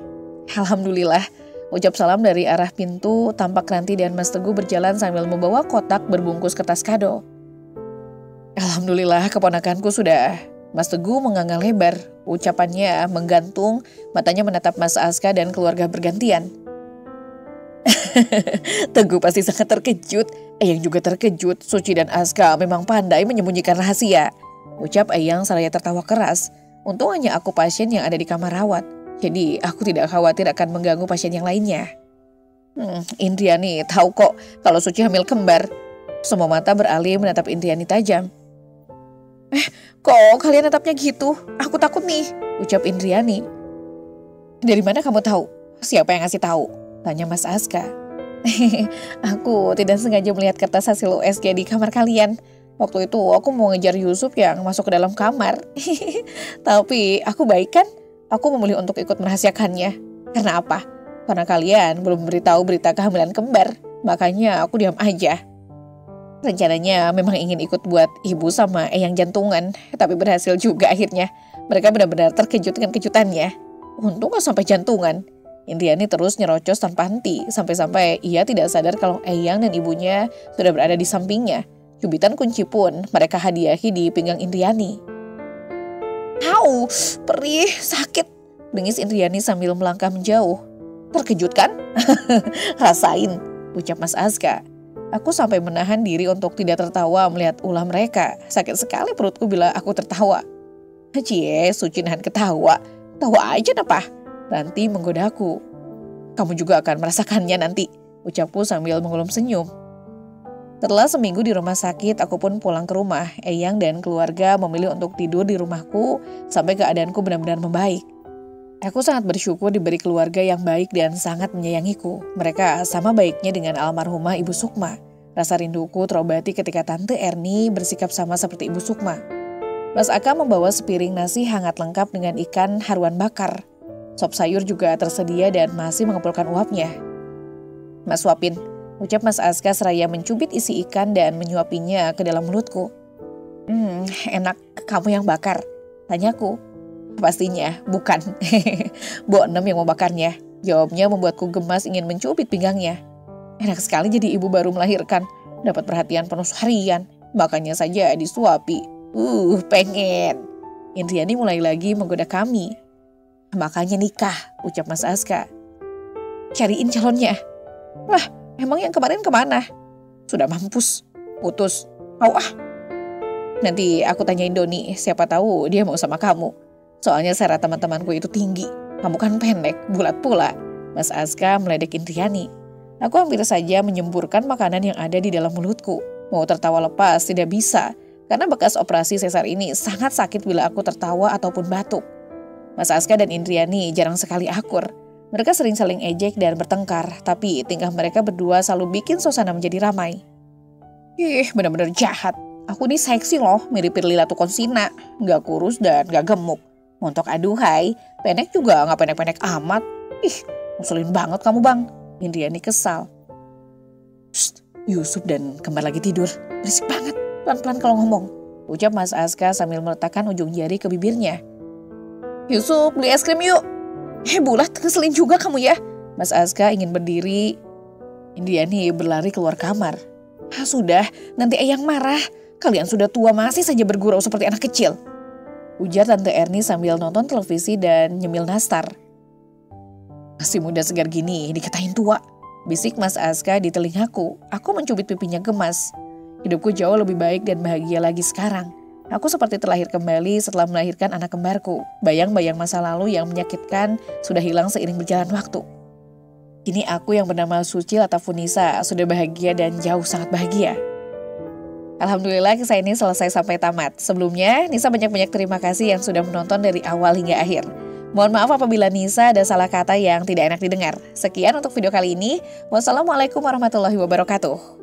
[SPEAKER 1] Alhamdulillah, ucap salam dari arah pintu, tampak Ranti dan Mas Teguh berjalan sambil membawa kotak berbungkus kertas kado. Alhamdulillah keponakanku sudah. Mas Teguh mengangguk lebar, ucapannya menggantung, matanya menatap Mas Aska dan keluarga bergantian. Teguh pasti sangat terkejut, Eyang juga terkejut, Suci dan Aska memang pandai menyembunyikan rahasia. Ucap Eyang seraya tertawa keras. Untung hanya aku pasien yang ada di kamar rawat. Jadi aku tidak khawatir akan mengganggu pasien yang lainnya. Indriani tahu kok kalau Suci hamil kembar. Semua mata beralih menatap Indriani tajam. Kok kalian natapnya gitu? Aku takut nih, ucap Indriani. Dari mana kamu tahu? Siapa yang ngasih tahu? Tanya Mas Aska. Aku tidak sengaja melihat kertas hasil USG di kamar kalian. Waktu itu aku mau ngejar Yusuf yang masuk ke dalam kamar. Tapi aku baik kan? Aku memilih untuk ikut merahasiakannya. Karena apa? Karena kalian belum memberitahu berita kehamilan kembar. Makanya aku diam aja. Rencananya memang ingin ikut buat ibu sama Eyang jantungan. Tapi berhasil juga akhirnya. Mereka benar-benar terkejut dengan kejutannya. Untung gak sampai jantungan. Indriani terus nyerocos tanpa henti. Sampai-sampai ia tidak sadar kalau Eyang dan ibunya sudah berada di sampingnya. Cubitan kunci pun mereka hadiahi di pinggang Indriani. Au, perih, sakit, dengis Indriani sambil melangkah menjauh. Terkejut kan? Rasain, ucap Mas Aska. Aku sampai menahan diri untuk tidak tertawa melihat ulah mereka. Sakit sekali perutku bila aku tertawa. Cie, Suci nahan ketawa. Tawa aja apa? Ranti menggodaku. Kamu juga akan merasakannya nanti, ucapku sambil mengulum senyum. Setelah seminggu di rumah sakit, aku pun pulang ke rumah. Eyang dan keluarga memilih untuk tidur di rumahku sampai keadaanku benar-benar membaik. Aku sangat bersyukur diberi keluarga yang baik dan sangat menyayangiku. Mereka sama baiknya dengan almarhumah Ibu Sukma. Rasa rinduku terobati ketika Tante Erni bersikap sama seperti Ibu Sukma. Mas Aka membawa sepiring nasi hangat lengkap dengan ikan haruan bakar. Sop sayur juga tersedia dan masih mengumpulkan uapnya. Mas suapin, ucap Mas Aska seraya mencubit isi ikan dan menyuapinya ke dalam mulutku. Enak, kamu yang bakar, tanyaku. Pastinya, bukan. Bo Enem yang membakarnya. Jawabnya membuatku gemas ingin mencubit pinggangnya. Enak sekali jadi ibu baru melahirkan. Dapat perhatian penuh harian. Makanya saja disuapi. Pengen. Indriani mulai lagi menggoda kami. Makanya nikah, ucap Mas Aska. Cariin calonnya. Lah, emang yang kemarin kemana? Sudah mampus. Putus. Nanti aku tanyain Doni, siapa tahu dia mau sama kamu. Soalnya syarat teman-temanku itu tinggi. Kamu kan pendek, bulat pula. Mas Aska meledek Indriani. Aku hampir saja menyemburkan makanan yang ada di dalam mulutku. Mau tertawa lepas tidak bisa, karena bekas operasi sesar ini sangat sakit bila aku tertawa ataupun batuk. Mas Aska dan Indriani jarang sekali akur. Mereka sering saling ejek dan bertengkar, tapi tingkah mereka berdua selalu bikin suasana menjadi ramai. Ih, benar-benar jahat. Aku ini seksi loh, mirip Pirly Latukonsina. Gak kurus dan gak gemuk. Montok aduhai, pendek juga gak pendek-pendek amat. Ih, ngusulin banget kamu bang. Indriani kesal. Shh, Yusuf dan kembar lagi tidur. Berisik banget, pelan-pelan kalau ngomong. Ucap Mas Aska sambil meletakkan ujung jari ke bibirnya. Yusuf, beli es krim yuk. Bulat, ngeselin juga kamu ya. Mas Aska ingin berdiri. Indriani berlari keluar kamar. Sudah, nanti Eyang marah. Kalian sudah tua masih saja bergurau seperti anak kecil. Ujar Tante Erni sambil nonton televisi dan nyemil nastar. Masih muda segar gini, dikatain tua. Bisik Mas Aska di telingaku. Aku mencubit pipinya gemas. Hidupku jauh lebih baik dan bahagia lagi sekarang. Aku seperti terlahir kembali setelah melahirkan anak kembarku. Bayang-bayang masa lalu yang menyakitkan sudah hilang seiring berjalan waktu. Kini aku yang bernama Suci Latafunisa sudah bahagia dan jauh sangat bahagia. Alhamdulillah kisah ini selesai sampai tamat. Sebelumnya, Nisa banyak-banyak terima kasih yang sudah menonton dari awal hingga akhir. Mohon maaf apabila Nisa ada salah kata yang tidak enak didengar. Sekian untuk video kali ini. Wassalamualaikum warahmatullahi wabarakatuh.